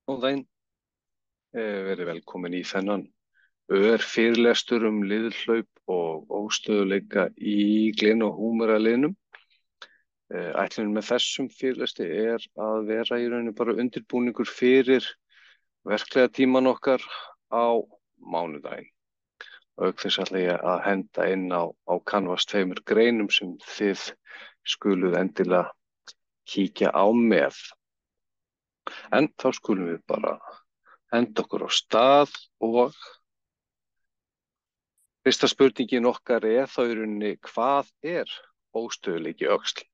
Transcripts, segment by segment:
Góðan daginn, verið velkomin í þennan fyrirlestur liðhlaup og óstöðuleika í glin- og húmeraliðnum. Ætlunin með þessum fyrirlesti að vera í rauninni bara undirbúningur fyrir verklega tíman okkar á mánudaginn. Auk þess ætla ég að henda inn á Canvas 2 greinum sem þið skuluð endilega kíkja á með. En þá skulum við bara henda okkur á stað og fyrsta spurningin okkar þá í rauninni hvað óstöðugleiki öxl?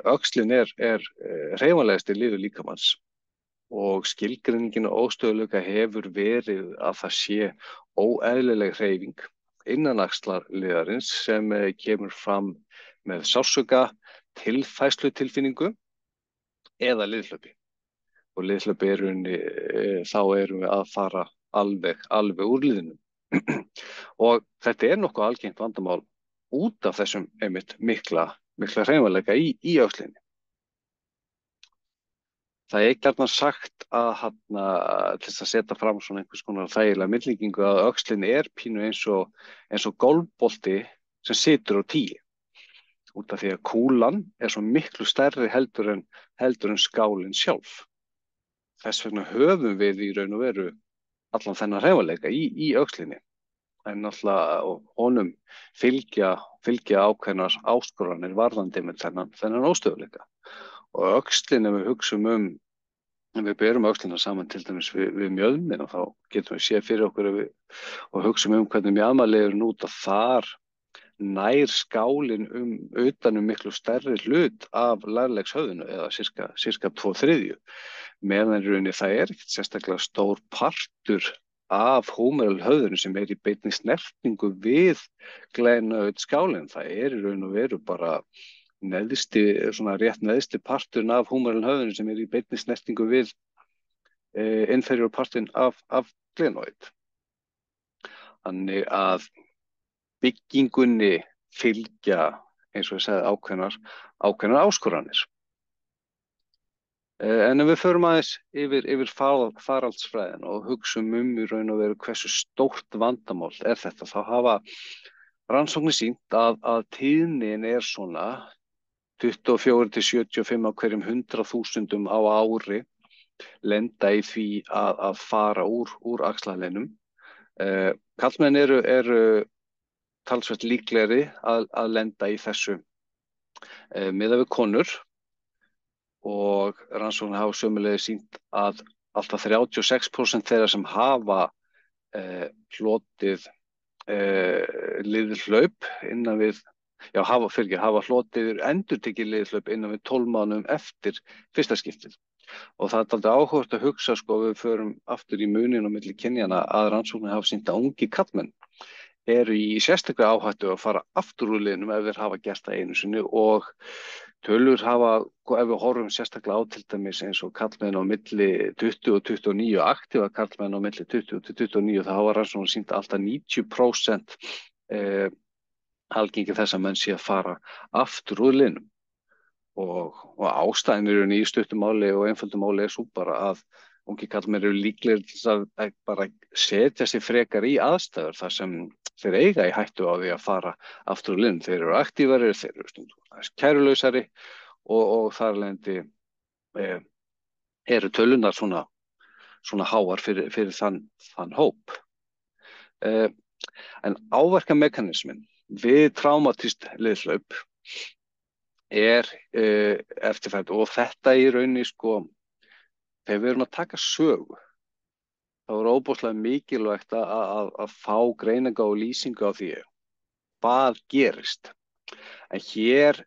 Öxlin er hreyfanlegasti liður líkamans og skilgreiningin á óstöðugleika hefur verið að það sé óeðlileg hreyfing innan axlarliðarins sem kemur fram með sársauka, tilfærslutilfinningu eða liðhlaupi. Og liðhlaupi þá erum við að fara alveg úr liðnum. Og þetta nokkuð algengt vandamál út af þessum einmitt mikla hreyfanleika í öxlinni. Það gjarnan sagt að til þess að setja fram svona einhvers konar þægilega myndlíkingu að öxlin pínu eins og golfbolti sem situr á tíi. Út af því að kúlan svo miklu stærri heldur en skálin sjálf. Þess vegna höfum við í raun og veru allan þennan hreyfanleika í öxlinni. En náttúrulega honum fylgja ákveðnar áskoranir varðandi með þennan óstöðuleika. Og öxlin, ef við hugsum ef við berum öxlina saman til dæmis við mjöðmina, þá getum við séð fyrir okkur og hugsum hvernig mjaðmarliðurinn út að þar nær skálin utan miklu stærri hlut af lærlegshöfðinu eða sirka 2/3, meðan í rauninni það ekkert sérstaklega stór partur af húmeralhöfðinu sem í beinni snertingu við gleinautskálinn. Það í raun og veru bara rétt neðsti parturinn af húmeralhöfðinu sem í beinni snertingu við inferior partinn af glenoid. Þannig að byggingunni fylgja, eins og ég sagði, ákveðnar áskoranir. En ef við förum aðeins yfir faraldsfræðina og hugsum í raun og veru hversu stórt vandamál þetta, þá hafa rannsóknir sýnt að tíðnin svona 24 til 75 á hverjum 100.000 á ári lenda í því að fara úr axlarliðnum. Karlmenn eru talsvert líklegri að lenda í þessu miðað við konur, og rannsóknir hafa sömuleiðis sýnt að alltaf 36% þeirra sem hafa hlotið liðhlaup innan við hafa hlotið endurtekið liðhlaup innan við 12 mánuðum eftir fyrsta skiptið. Og það dálítið áhugavert að hugsa, við förum aftur í muninn á milli kynjanna, að rannsóknir hafa sýnt að ungir karlmenn eru í sérstaklega áhættu að fara aftur úr liðnum ef þeir hafa gert það einu sinni, og tölur hafa, ef við horfum sérstaklega á til dæmis eins og karlmenn á milli 20 og 29, aktífa karlmenn á milli 20 til 29, þá hafa rannsóknir sýnt að alltaf 90% algengi þess að menn sé að fara aftur úr liðnum. Og ástæðan í stuttu máli og einföldu máli sú bara að ungir karlmenn eru líklegir til að bara setja sig frekar í aðstæður þar sem þeir eiga í hættu á því að fara aftur úr liðnum. Þeir eru aktífari, þeir eru stundum kærulausari og þar af leiðandi eru tölurnar svona háar fyrir þann hóp. En áverkamekanisminn við traumatískt liðhlaup eftirfært, og þetta í rauninni þegar við erum að taka sögu, þá óbúslega mikilvægt að fá greiningu og lýsingu á því hvað gerist. En hér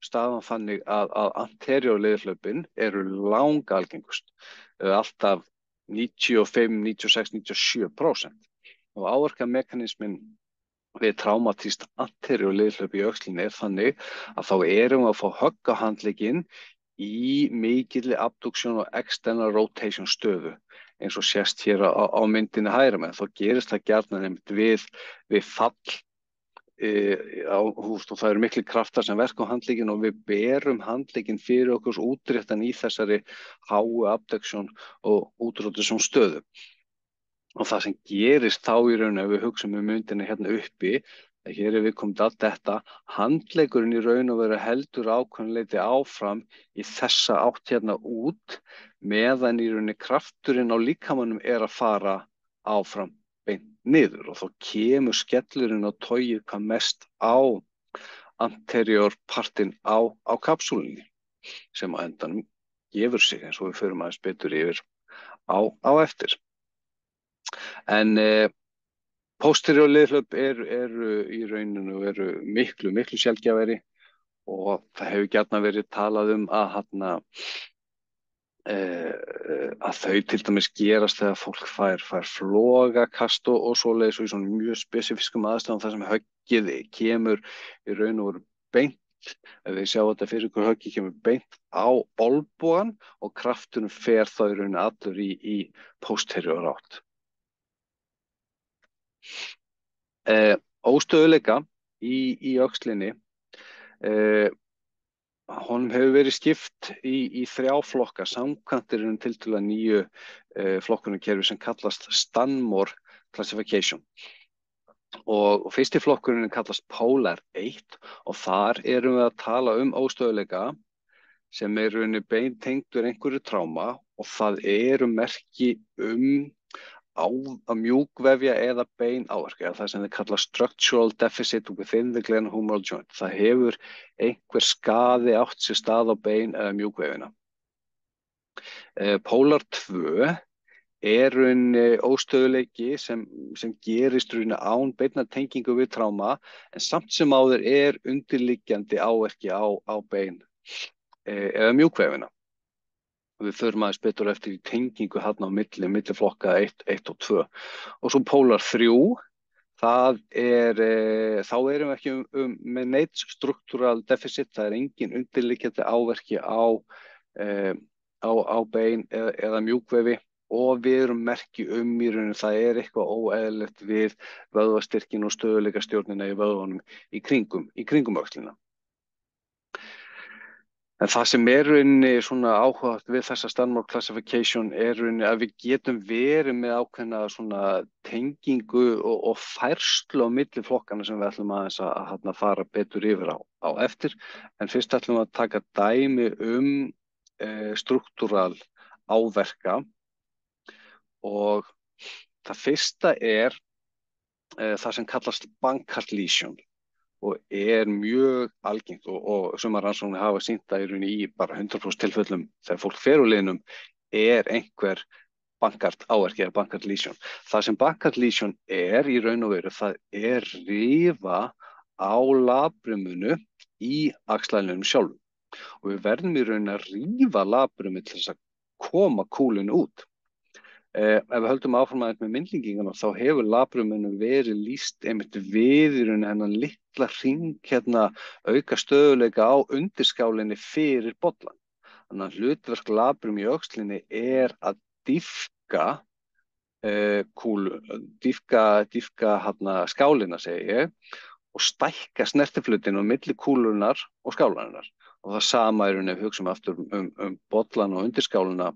staðan þannig að anterior liðhlaupin eru langalgengust, alltaf 95, 96, 97%. Og áverkamekanisminn við traumatískt anterior liðhlaup í öxlinni þannig að þá erum við að fá högg á handlegginn í mikilli abduction og external rotation stöðu, eins og sést hér á myndinni hægra megin. Þá gerist það gjarnan við fall og það eru miklu kraftar sem verka á handlegginn og við berum handlegginn fyrir okkur útréttan í þessari háu abduction og útrótusum stöðu. Og það sem gerist þá í raun ef við hugsaum myndina hérna uppi, að hér er við komið allt þetta, handleggurinn í raun og veru heldur ákveðinleiti áfram í þessa átt hérna út, meðan í rauninni krafturinn á líkamanum er að fara áfram beint niður og þá kemur skellurinn á togið hvað mest á anterior partinn á kapsúlunni sem á endanum gefur sig eins og við förum aðeins betur yfir á eftir. En posterior liðhlaup eru í rauninu miklu sjaldgæfari og það hefur gjarnan verið talað að þau til dæmis gerast þegar fólk fær flogakast og svoleiðis og í svona mjög spesifiskum aðstæðum þar sem höggið kemur í raun og veru beint, ef við sjá þetta fyrir ykkur, höggið kemur beint á olnbogann og krafturinn fer þá í raun allur í posterior átt. Óstöðuleika í öxlinni, honum hefur verið skipt í 3 flokka samkvæmt tiltölulega nýju flokkunarkerfi sem kallast Stanmore Classification. Og fyrsti flokkurinn kallast Polar 1 og þar erum við að tala óstöðuleika sem beintengdur einhverju tráma og það eru merki að mjúkvefja eða bein áverka, það sem þið kalla structural deficit within the glenohumeral joint. Það hefur einhver skaði átt sér stað á bein eða mjúkvefina. Polar 2 er óstöðuleiki sem gerist án beinnar tengingu við tráma en samt sem áður er undirliggjandi áverki á bein eða mjúkvefina. Við förum aðeins betur eftir í tengingu þarna á milli flokka 1 og 2. Og svo Polar 3, þá erum við ekki með neitt structural deficit, það er engin undirliggjandi áverki á bein eða mjúkvefi og við erum merki í raun, það er eitthvað óeðlilegt við vöðvastyrkin og stöðuleikastjórnina í vöðvunum í kringum öxlina. En það sem er svona áhugavert við þessa Stanmore Classification er að við getum verið með ákveðna svona tengingu og færslu á milli flokkana sem við ætlum aðeins að fara betur yfir á eftir. En fyrst ætlum við að taka dæmi struktúral áverka og það fyrsta er það sem kallast Bankart lesion. Og er mjög algengt og sumar rannsóknir hafa sýnt að í bara 100% tilfellum þegar fólk fer úr liðnum er einhver Bankart áverki eða Bankart lesion. Það sem Bankart lesion er í raun og veru, það er rifa á labrumunu í axlarliðnum sjálfum. Og við verðum í raun að rífa labrumið til þess að koma kúlinu út. Ef við höldum áfram aðeins með myndlíkinguna þá hefur labrumunum verið lýst einmitt við í raun hennan litla hring auka stöðuleika á undirskálinni fyrir bollan. Þannig að hlutverk labrum í öxlinni er að dýpka skálina segi ég og stækka snertiflötinn á milli kúlunnar og skálarinnar. Og það sama ef við hugsum aftur bollan og undirskálina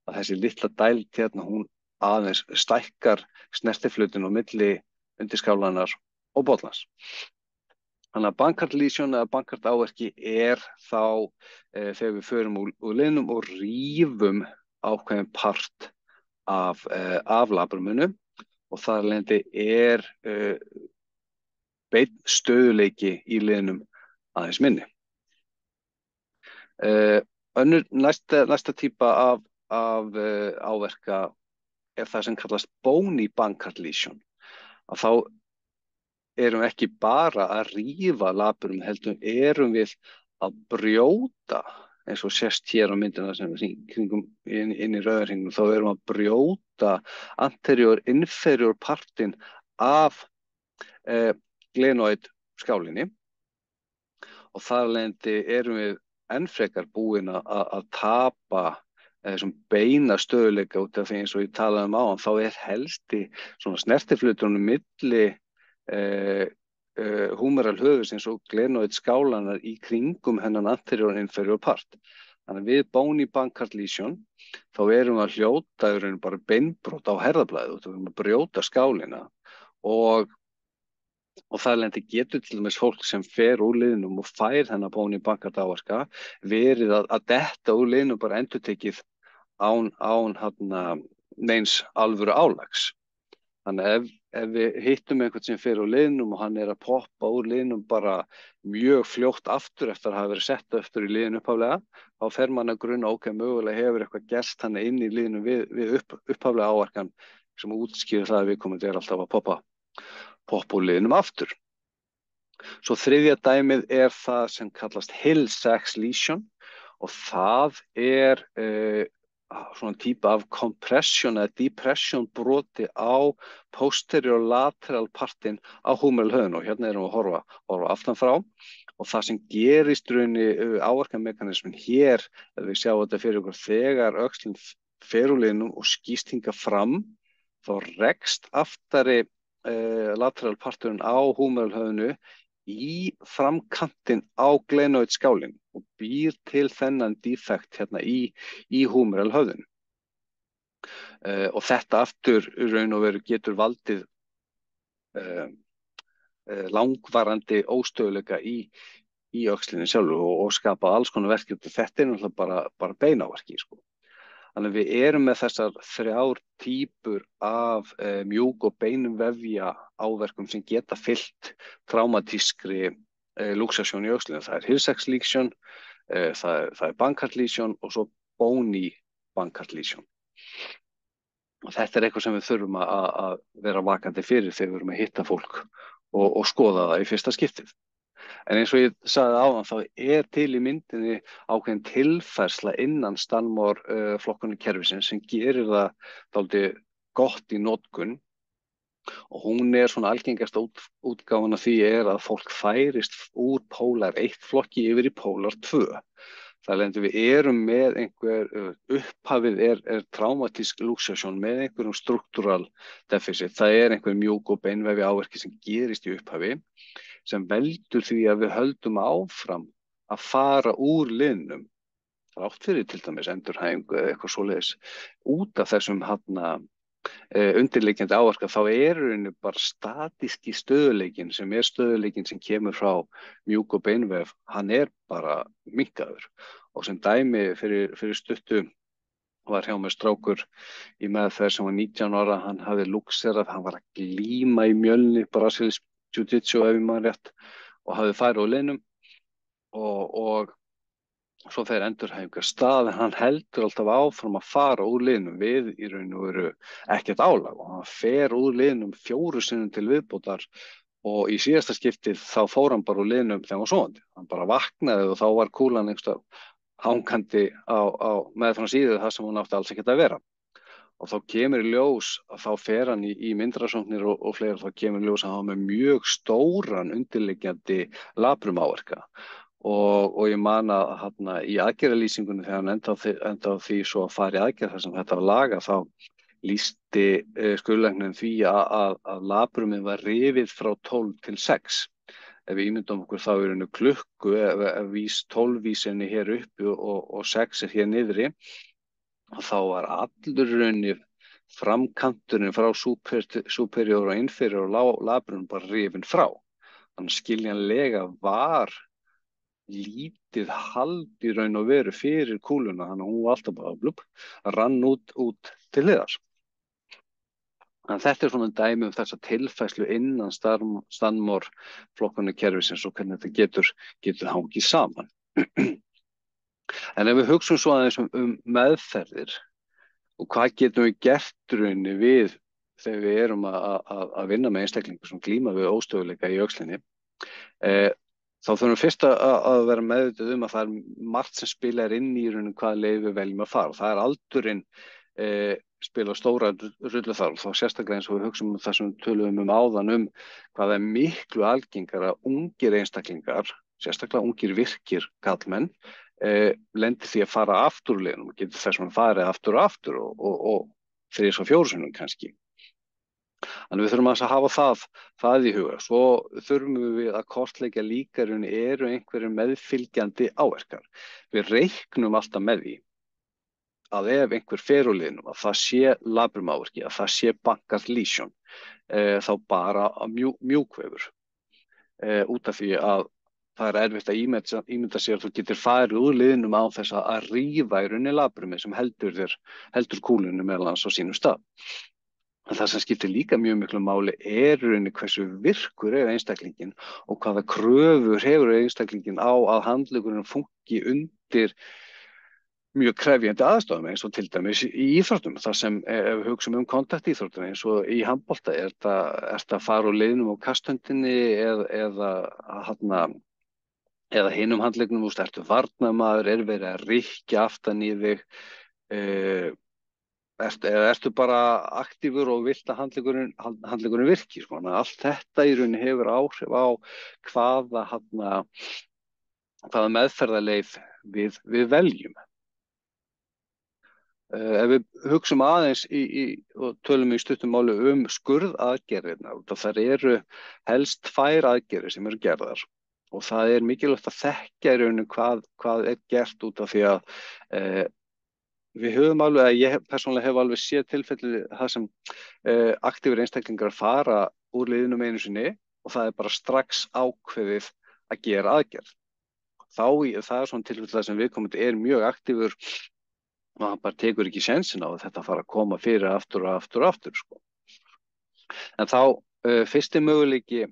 að þessi litla dæld hún aðeins stækkar snertiflötinn á milli undirskálarinnar og bollans. Þannig að Bankart lesion eða Bankart áverki er þá þegar við förum úr liðnum og rífum ákveðin part af labrumunu og þar af leiðandi er beinn stöðuleiki í liðnum aðeins minni. Næsta típa af áverka er það sem kallast bony Bankart lesion. Að þá erum við ekki bara að rífa labrum, heldur erum við að brjóta, eins og sést hér á myndina sem kringum inn í rauðarhringnum, þá erum við að brjóta anterior inferior partinn af glenoid skálinni og þar af leiðandi erum við enn frekar búin að tapa þessum beina stöðuleika út af því eins og ég talaði áðan, þá er helsti svona snertifluturinn milli húmeral höfuðsins og glenoid skálanar í kringum hennan anterior og inferior part. Þannig að við bony Bankart lesion þá erum við að hljóta bara beinbrot á herðablaðið og við erum að brjóta skálina og þar lendi getur til dæmis fólk sem fer úr liðnum og fær þennan bony Bankart áverka verið að detta úr liðnum bara endurtekið án neins alvöru álags. Þannig að ef við hittum einhvern sem fer úr liðnum og hann að poppa úr liðnum bara mjög fljótt aftur eftir að hafa verið sett aftur í liðinu upphaflega, þá fer mann að gruna mögulega hefur eitthvað gerst hann inn í liðinu við upphaflega áverkan sem útskýrir það að viðkomandi alltaf að poppa úr liðnum aftur. Svo þriðja dæmið það sem kallast Hill-Sachs lesion og það svona típa af compression eða depression broti á posterior lateral partinn á húmeral höfðinu og hérna erum við að horfa aftan frá og það sem gerist rauninni áverkamekanismin hér, ef við sjáum þetta fyrir okkur þegar öxlin fer úr liðnum og skýst hingað fram, þá rekst aftari lateral parturinn á húmeral höfðinu í framkantinn á glenoid skálinn og býr til þennan defekt hérna í húmeral höfðinu. Og þetta aftur raun og veru getur valdið langvarandi óstöðuleika í öxlinni sjálfur og skapa alls konar verkefni. Þetta náttúrulega bara beináverki, sko. Þannig að við erum með þessar 3 típur af mjúk- og beinvefja áverkum sem geta fylgt traumatískri luxasjón í öxlinu. Það Hill-Sachs lesion, það Bankart lesion og svo bony Bankart lesion. Og þetta eitthvað sem við þurfum að vera vakandi fyrir þegar við erum að hitta fólk og skoða það í fyrsta skiptið. En eins og ég sagði áðan þá til í myndinni ákveðin tilfærsla innan Stanmore flokkunarkerfisins sem gerir það dálítið gott í notkun og hún svona algengasta útgáfan af því að fólk færist úr pólar 1 flokki yfir í pólar 2. Það lendir við erum með upphafið traumatísk luxasjón með einhverjum struktúral deficit. Það einhver mjúk- og beinvefja áverki sem gerist í upphafi sem veldur því að við höldum áfram að fara úr liðnum þrátt fyrir til dæmis endurhæfingu eða eitthvað svoleiðis út af þessum undirliggjandi áverka þá rauninni bara statíski stöðuleikinn sem stöðuleikinn sem kemur frá mjúk- og beinvef, hann bara minnkaður og sem dæmi fyrir stuttu var hjá mér strákur í meðferð sem var 19 ára, hann hafði luxerað, hann var að glíma í Mjölni, Brazilian Jiu-Jitsu ef ég man rétt og hafði farið úr liðnum og svo fer endurhæfingu af stað en hann heldur alltaf áfram að fara úr liðnum við í raun og veru ekkert álag og hann fer úr liðnum 4 sinnum til viðbótar og í síðasta skiptið þá fór hann bara úr liðnum þegar hann var sofandi. Hann bara vaknaði og þá var kúlan einhverstað hangandi á meðfram síðu það sem hún átti alls ekkert að vera. Og þá kemur í ljós að þá fer hann í myndrasóknir og fleira, þá kemur í ljós að hann með mjög stóran undirliggjandi labrumáverka. Og ég man að í aðgerðalýsingunni þegar hann enda á því svo að fara í aðgerð þar sem þetta var laga þá lýsti skurðlæknirinn því að labrumið var rifið frá 12 til 6. Ef við ímyndum okkur þá einu klukku, ef 12 vísinni hér uppi og 6 hér niðri, þá var allur rauninni framkanturinn frá superior og inferior labrum bara rifinn frá. Þannig skiljanlega var lítið hald í raun og veru fyrir kúluna, þannig að hún var alltaf bara rann út til hliðar. En þetta svona dæmi þessa tilfærslu innan Stanmore flokkunarkerfisins og hvernig þetta getur hangið saman. En ef við hugsum svo aðeins meðferðir og hvað getum við gert rauninni við þegar við erum að vinna með einstaklingar sem glíma við óstöðuleika í öxlinni, þá þurfum við fyrst að vera meðvituð að það margt sem spilar inn í rauninni hvaða leið við veljum að fara. Það aldurinn spila stóra rullu þar og þá sérstaklega eins og við hugsum þessum tölum áðan hvað miklu algengara ungir einstaklingar, sérstaklega ungir virkir karlmenn, lendir því að fara aftur úr liðnum og getur þess að fara aftur og 3 og 4 sinnum kannski. Þannig við þurfum aðeins að hafa það í huga. Svo þurfum við að kortleggja líka í rauninni eru einhverjir meðfylgjandi áverkar. Við reiknum alltaf með því að ef einhver fer úr liðnum, að það sé labrumáverki, að það sé bankað lesion, þá bara mjúkvefur, út af því að það er erfitt að ímynda sér að þú getur farið úr liðnum á þess að rífa í rauninni labrumi sem heldur kúlunum meðal hans á sínum stað. En það sem skiptir líka mjög miklu máli er í rauninni hversu virkur er einstaklingin og hvaða kröfur hefur einstaklingin á að handleggurinn funki undir mjög krefjandi aðstæðum eins og til dæmis í íþróttum. Það sem ef við hugsum kontaktíþróttum eins og í handbolta er þetta að fara úr liðnum á kasthöndinni eða hinum handleggnum, ertu varnarmaður, er verið að rykkja aftan í þig, ertu bara aktífur og vilt að handleggurinn virki. Allt þetta í rauninni hefur áhrif á hvaða meðferðarleið við veljum. Ef við hugsum aðeins og tölum í stuttum máli skurðaðgerðirnar, þar eru helst 2 aðgerðir sem eru gerðar og það er mikilvægt að þekkja í rauninni hvað er gert út af því að við höfum alveg, ég persónulega hef alveg séð tilfelli það sem aktífir einstaklingar fara úr liðnum einu sinni og það er bara strax ákveðið að gera aðgerð. Það er svona tilfelli sem viðkomandi er mjög aktífur og hann bara tekur ekki sénsinn á að þetta fara að koma fyrir aftur og aftur og aftur, sko. En þá fyrsti möguleiki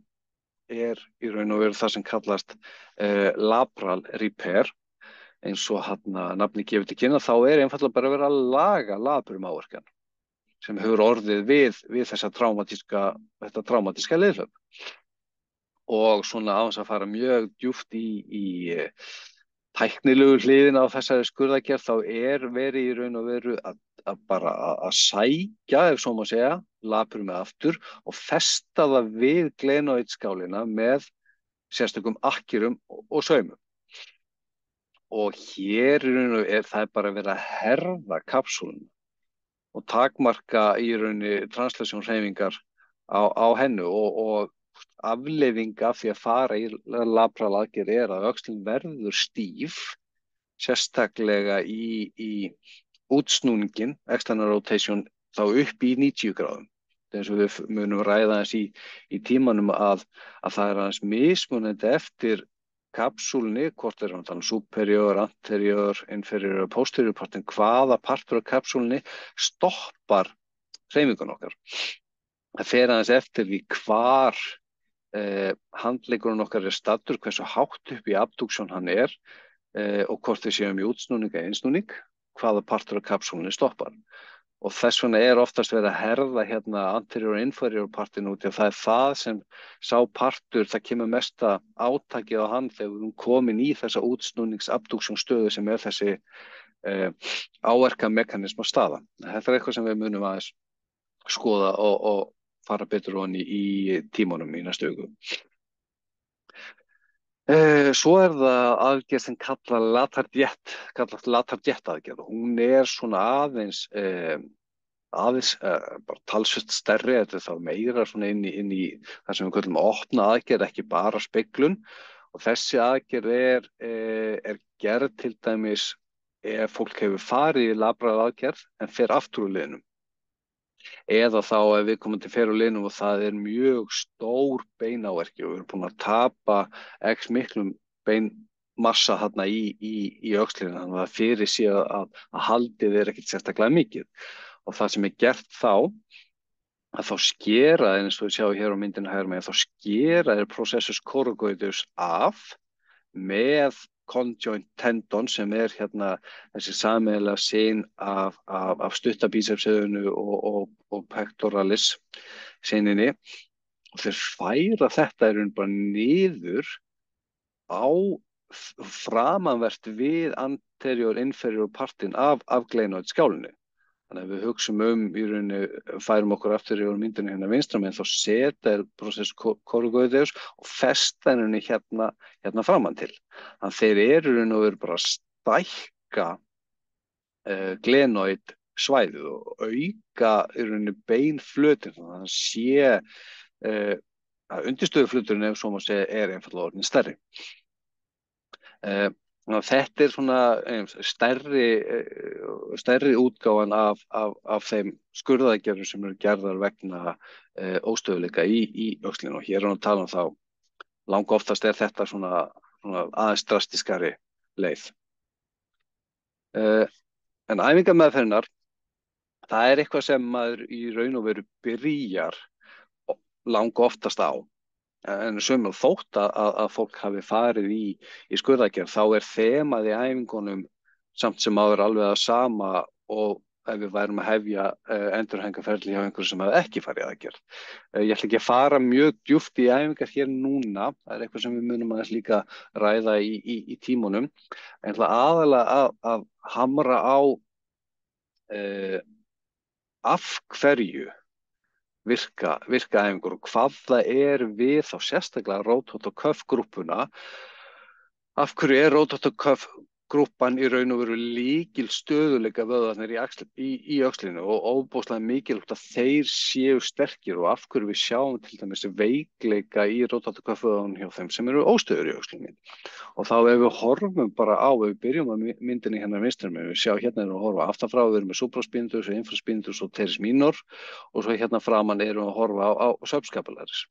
er í raun og veru það sem kallast labral repair, eins og nafni gefur til kynna, þá er einfaldlega bara verið að laga labrumáverkan sem hefur orðið við þetta traumatíska liðhlaup. Og svona á þess að fara mjög djúpt í tæknilegu hliðina á þessari skurðagerð, þá er verið í raun og veru að sækja, ef svo má segja, labrumið aftur og festa það við glenoidskálina með sérstökum akkerum og saumum. Og hér í raun og veru það bara verið að herða kapsúluna og takmarka í rauninni translationshreyfingar á hennu og afleiðing af því að fara í labral aðgerð er að öxlin verður stíf, sérstaklega í útsnúningin, external rotation, þá upp í 90 gráðum. Eins og við munum ræða eins í tímanum að það er aðeins mismunandi eftir kapsúlunni, hvort er hann superior, anterior, inferior og posterior partin, hvaða partur af kapsúlunni stoppar hreyfingun okkar. Það fer aðeins eftir því hvar handleggurinn okkar er staddur, hversu hátt upp í abduction hann er og hvort við séum í útsnúning eða innsnúning, hvaða partur af kapsúlunni stoppar. Og þess vegna er oftast verið að herða anterior og inferior partin út, og það er það sem sá partur, það kemur mesta átakið á hann þegar við erum komin í þessa útsnúnings-abduction stöðu sem er þessi áverkamekanisma staða. Þetta er eitthvað sem við munum aðeins skoða og fara betur ofan í tímanum í næstu viku. Svo er það aðgerð sem kallast latarjet aðgerð. Hún er svona aðeins bara talsvert stærri, þetta er þá meira svona inn í það sem við kallum opna aðgerð, ekki bara speglun. Og þessi aðgerð er gerð til dæmis ef fólk hefur farið í labral aðgerð en fer aftur úr liðnum. Eða þá ef við komum til fer úr liðnum og það er mjög stór beináverki og við erum búin að tapa x miklum beinmassa þarna í öxlinu, þannig að það fyrir sé að haldið er ekkert sérstaklega mikið. Og það sem er gert að þá skera, eins og við sjáum hér á myndinu hægra megin, þá skera processus coracoideus af með conjoint tendon sem er þessi sameiginlega syn af stuttabícepsinu og pectoralis syninni, og þeir færa þetta bara niður á framanvert við anterior inferior partin af glenoidskálinu. Þannig að við hugsum í rauninni, færum okkur aftur yfir myndinu hérna vinstra megin, þá setja processus coracoideus og festa henni hérna framan til. Þannig þeir eru í raun og veru bara að stækka glenoid svæðið og auka í rauninni beinflötin þannig að hann sé að undirstöðuflöturinn ef svo má segja er einfaldlega orðinn stærri. Þetta er svona stærri útgáfan af þeim skurðaðgerðum sem eru gerðar vegna óstöðuleika í öxlinu og hér er hann að tala um þá langoftast er þetta svona aðeins drastiskari leið. En æfingameðferðirnar, það er eitthvað sem maður í raun og veru byrjar langoftast á. En sömul þótt að fólk hafi farið í skurðaðgerð, þá er þemað í æfingunum samt sem áður alveg að sama og ef við værum að hefja endurhæfingarferli hjá einhverjum sem hafi ekki farið í aðgerð. Ég ætla ekki að fara mjög djúpt í æfingar hér núna, það er eitthvað sem við munum aðeins líka ræða í tímunum, en ætla aðalega að hamra á af hverju virka æfingur og hvað það er við þá sérstaklega rotator cuff grúppuna. Af hverju er rotator cuff grúppan í raun og veru lykil stöðuleika vöðvarnir í öxlinu og ofboðslega mikilvægt að þeir séu sterkir og af hverju við sjáum til dæmis veikleika í rotator cuff vöðvarnir hjá þeim sem eru óstöðugir í öxlinu. Og þá ef við horfum bara á, ef við byrjum að myndinni hérna vinstri megin, við sjá hérna erum við að horfa aftan frá, við erum með supraspinatus, infraspinatus og teres minor og svo hérna framan erum við að horfa á subscapularis.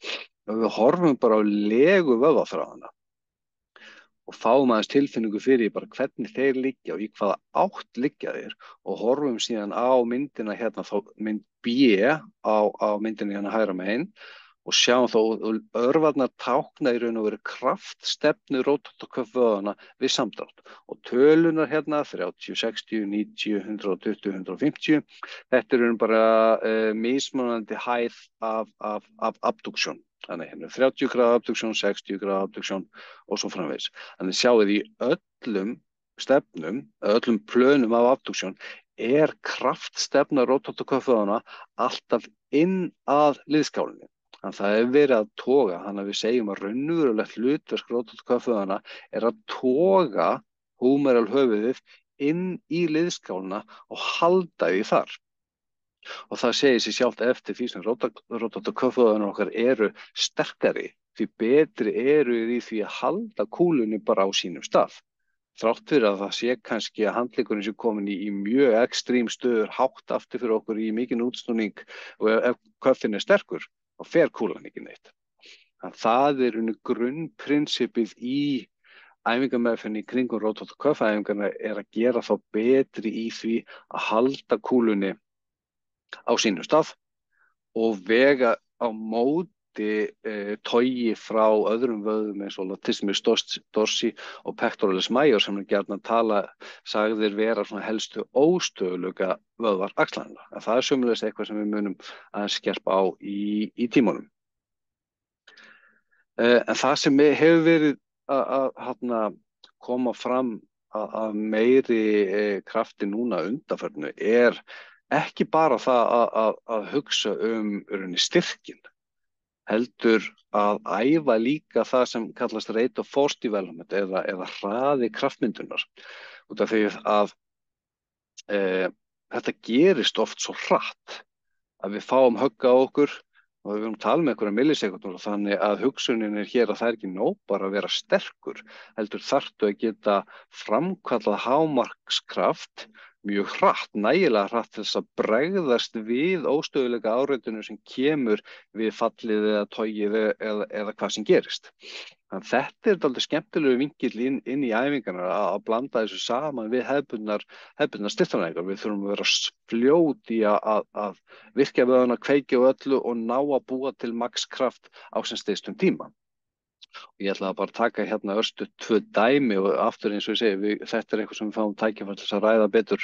Ef við horfum bara á legu vöðvaþráðana og fáum aðeins tilfinningu fyrir bara hvernig þeir liggja og í hvaða átt liggja þeir og horfum síðan á myndina hérna, þá mynd B á myndinni hérna hægra megin og sjáum þá örvarnar tákna í raun og veru kraftstefnu rotator cuff vöðvanna við samdrátt og tölunar hérna 30, 60, 90, 120, 150 þetta eru bara mismunandi hæð af abduction. Þannig hérna 30 gráða abduction, 60 gráða abduction og svo framvegis. Þannig sjáum við í öllum stefnum, öllum plönum af abduction er kraftstefna rotator cuff vöðvanna alltaf inn að liðskálinni. Þannig að það er verið að toga, þannig að við segjum að raunverulegt hlutverk rotator cuff vöðvanna er að toga húmeral höfuðið inn í liðskálina og halda því þar. Og það segir sig sjálft eftir því sem rotator cuff vöðvarnir okkar eru sterkari, því betri eru í því að halda kúlunni bara á sínum stað. Þrátt fyrir að það sé kannski að handleggurinn sé komin í mjög ekstrím stöður hátt aftur fyrir okkur í mikinn útsnúning og ef köffin er sterkur, þá fer kúlan ekki neitt. Það er grunnprinsipið í æfingameðferðinni í kringum rotator cuff æfingarna er að gera þá betri í því að halda kúlunni á sínum stað og vega á móti togi frá öðrum vöðvum eins og latissimus dorsi og pectoralis major sem gjarnan sagðir vera svona helstu óstöðuleika vöðvar axlanna. En það er sömuleiðis eitthvað sem við munum að skerpa á í tímunum. En það sem hefur verið að koma fram að meiri krafti núna undanfarnu er ekki bara það að hugsa styrkinn, heldur að æfa líka það sem kallast rate of force development eða hraði kraftmyndunar. Út af því að þetta gerist oft svo hratt að við fáum högg á okkur og við erum að tala með einhverja millisekundur og þannig að hugsunin er hér að það er ekki nóg bara að vera sterkur, heldur þarftu að geta framkallað hámarkskraft mjög hratt, nægilega hratt til þess að bregðast við óstöðuleika áreitinu sem kemur við fallið eða togið eða hvað sem gerist. Þannig að þetta er dálítið skemmtilegu vinkill inn í æfingarnar að blanda þessu saman við hefðbundnar styrktaræfingar. Við þurfum að vera fljót í að virkja vöðvana, kveikja á öllu og ná að búa til makskraft á sem stystum tíma. Og ég ætla að bara taka hérna örstutt 2 dæmi og aftur eins og ég segi, þetta er eitthvað sem við fáum tækifæri til að ræða betur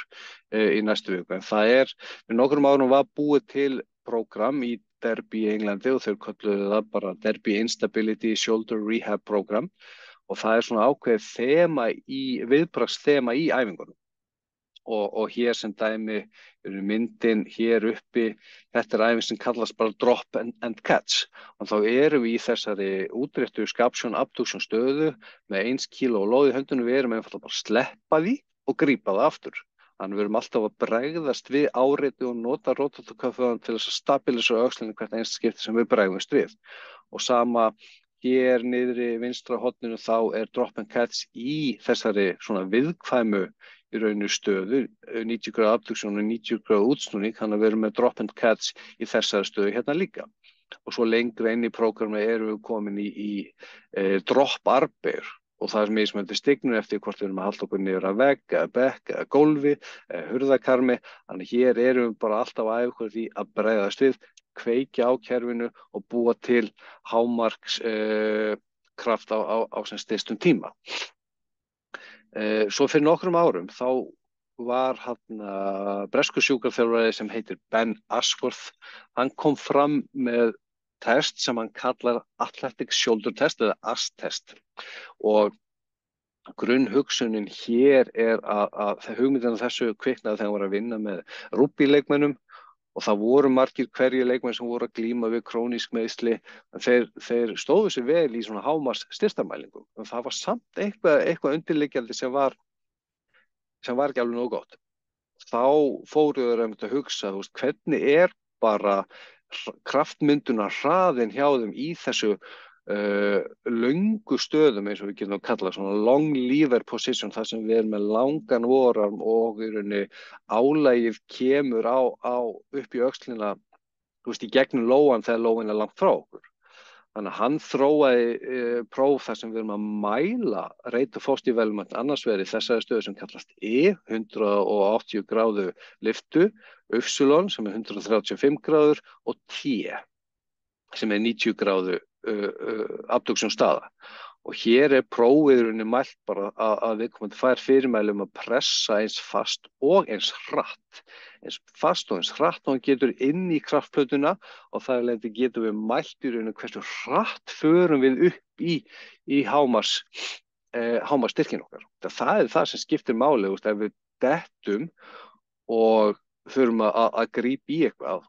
í næstu viku. En það er, við nokkrum árum var búið til prógram í Derby í Englandi og þeir kölluðu það bara Derby Instability Shoulder Rehab Program og það er svona ákveðið viðbragðsþema í æfingunum. Og hér sem dæmi eru myndin hér uppi, þetta er æfing sem kallast bara drop and catch. Og þá erum við í þessari útréttu scaption abduction stöðu með 1 kíló lóð í höndunum, við erum einfaldlega bara að sleppa því og grípa það aftur. Þannig við erum alltaf að bregðast við áreiti og nota róttökuköfðan til þess að stabilisera öxlinni hvert einsta skipti sem við bregðumst við. Og sama hér niðri vinstra horninu þá drop and catch í þessari svona viðkvæmu í rauninu stöðu, 90 gráða abduction og 90 gráða útsnúning, þannig að við erum með drop and catch í þessari stöðu hérna líka. Og svo lengra inn í prógrami erum við komin í drop arbeir og það mismunandi stignur eftir hvort við erum að halda okkur niður að vegg, eða bekk, eða gólfi, hurðarkarmi. Þannig hér erum við bara alltaf að æfa okkur því að bregðast við, kveikja á kerfinu og búa til hámarks kraft á sem stystum tíma. Svo fyrir nokkrum árum þá var breskur sjúkraþjálfari sem heitir Ben Ashworth. Hann kom fram með test sem hann kallar Athletic Shoulder Test eða AST-test. Og grunnhugsunin hér að hugmyndin af þessu kviknaði þegar hann var að vinna með rúgbíleikmönnum og það voru margir hverjir leikmenn sem voru að glíma við krónísk meiðsli. Þeir stóðu sig vel í svona hámars styrktarmælingum. En það var samt eitthvað undirliggjandi sem var ekki alveg nógu gott. Þá fóru þeir að hugsa, hvernig bara kraftmyndunar hraðin hjá þeim í þessu löngu stöðum eins og við getum að kalla svona long lever position, þar sem við erum með langan vorarm og í rauninni álagið kemur upp í öxlina, í gegnum lóan þegar lóin langt frá okkur. Þannig að hann þróaði próf þar sem við erum að mæla rate of forced development annars vegar í þessari stöðu sem kallast 180 gráðu lyftu, Upsilon sem 135 gráður og T sem 90 gráðu abduction staða. Og hér prófið mælt bara að viðkomandi fær fyrirmæli að pressa eins fast og eins hratt. Eins fast og eins hratt og hann getur inn í kraftplötuna og þar af leiðandi getum við mælt í rauninu hversu hratt förum við upp í hámars styrkin okkar. Það það sem skiptir máli, ef við dettum og þurfum að grípa í eitthvað,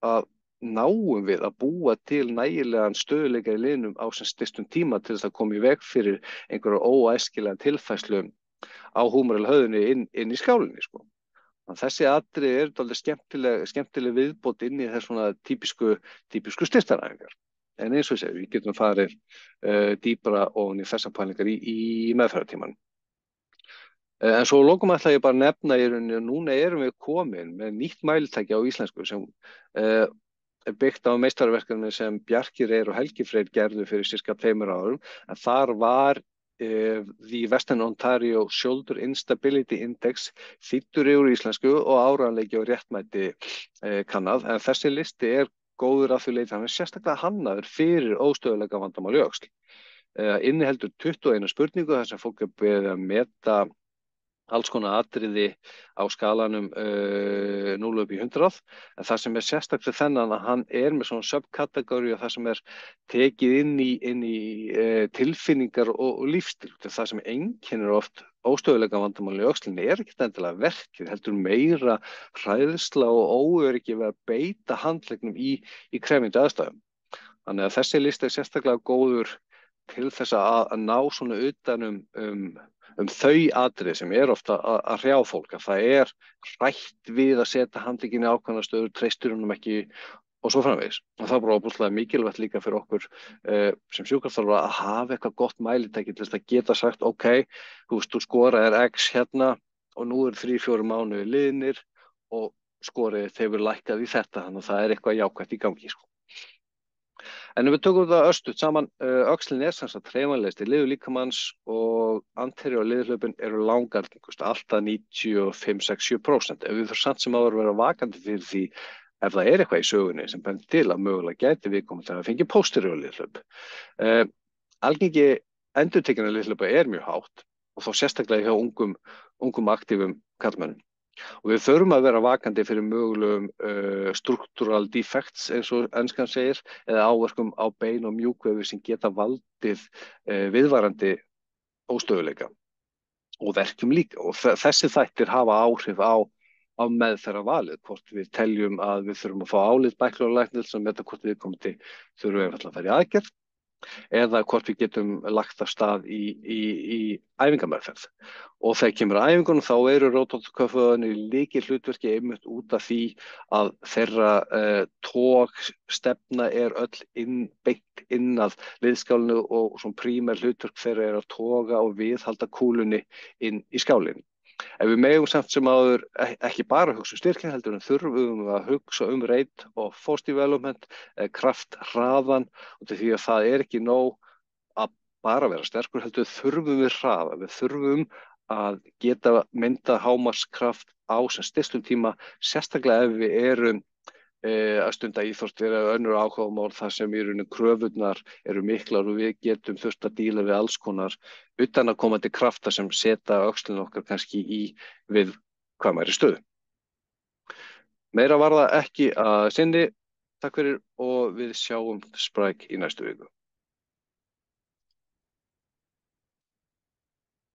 að náum við að búa til nægilegan stöðuleika í liðnum á sem stystum tíma til þess að koma í veg fyrir einhverja óæskilega tilfærslu á húmorál höfðunni inn í skálinni. Þessi atriði dálítið skemmtileg viðbót inn í þess svona típisku styrktaræfingar. En eins og ég segi, við getum farið dýpra ofan í þessar pælingar í meðferðartímanum. En svo lokum ætla ég bara að nefna í rauninni að núna erum við komin með nýtt mælitæki á íslensku sem byggt á meistarverkefni sem Bjarki Reyr og Helgi Freyr gerðu fyrir sirka 2 árum. En þar var the Western Ontario Shoulder Instability Index þýddur yfir íslensku og áreiðanleiki og réttmæti kannað. En þessi listi góður að því leyti, hann sérstaklega hannaður fyrir óstöðuleika vandamál í öxl. Inniheldur 21 spurningu þar sem fólk beðið að meta alls konar atriði á skalanum 0 upp í 100, en það sem sérstaklega þennan að hann með svona subkategóri og það sem tekið inn í tilfinningar og lífsstíl. Það sem einkennir oft óstöðuleika vandamál í öxlinni ekkert endilega verkið, heldur meira hræðsla og óöryggi við að beita handleggnum í krefjandi aðstæðum. Þannig að þessi listi sérstaklega góður til þess að ná svona utan þau atriði sem ofta að hrjá fólk, að það hrætt við að setja handlegginn í ákveðna stöður, treystir honum ekki og svo framvegis. Og það bara óbúslega mikilvægt líka fyrir okkur sem sjúkraþjálfara að hafa eitthvað gott mælitæki til þess að geta sagt, ok, þú skoraðir X hérna og nú 3-4 mánuðir liðnir og skorið hefur lækkað í þetta, þannig að það eitthvað jákvætt í gangi. En ef við tökum það örstutt saman, öxlin sem sagt hreyfanlegst í liður líkamanns og anterior liðhlaupin eru langalgengust, alltaf 95-67%. Ef við þurfum samt sem áður að vera vakandi fyrir því ef það eitthvað í sögunni sem bendir til að mögulega gæti viðkomandi að fengi posterior liðhlaup. Algengi endurtekinna liðhlaupa mjög hátt og þá sérstaklega hjá ungum aktífum karlmönnum. Og við þurfum að vera vakandi fyrir mögulegum structural defects eins og enskan segir eða áverkum á bein og mjúkvefi sem geta valdið viðvarandi óstöðuleika og verkjum líka. Og þessi þættir hafa áhrif á meðferðarvalið, hvort við teljum að við þurfum að fá álit bæklunarlæknis sem hvort viðkomandi þurfum einfaldlega að fara í aðgerð eða hvort við getum lagt af stað í æfingameðferð. Og þegar kemur að æfingunum þá eru rótotköfuðarnir lykil hlutverki einmitt út af því að þeirra togstefna er öll beint inn að liðskálinu og svona prímer hlutverk þeirra er að toga og viðhalda kúlunni inn í skálinn. Ef við megum samt sem áður ekki bara hugsa styrkja heldur en þurfum að hugsa rate of force development, kraft hraðan, og því að það er ekki nóg að bara vera sterkur heldur þurfum við hraða. Við þurfum að geta mynda hámarkskraft á sem stystum tíma, sérstaklega ef við erum að stunda íþrótt eða önnur áhugamál þar sem í rauninni kröfurnar eru miklar og við getum þurft að díla við alls konar utanaðkomandi krafta sem setja öxlina okkar kannski í viðkvæmari stöðu. Meira var það ekki að sinni. Takk fyrir og við sjáum Spræk í næstu viku.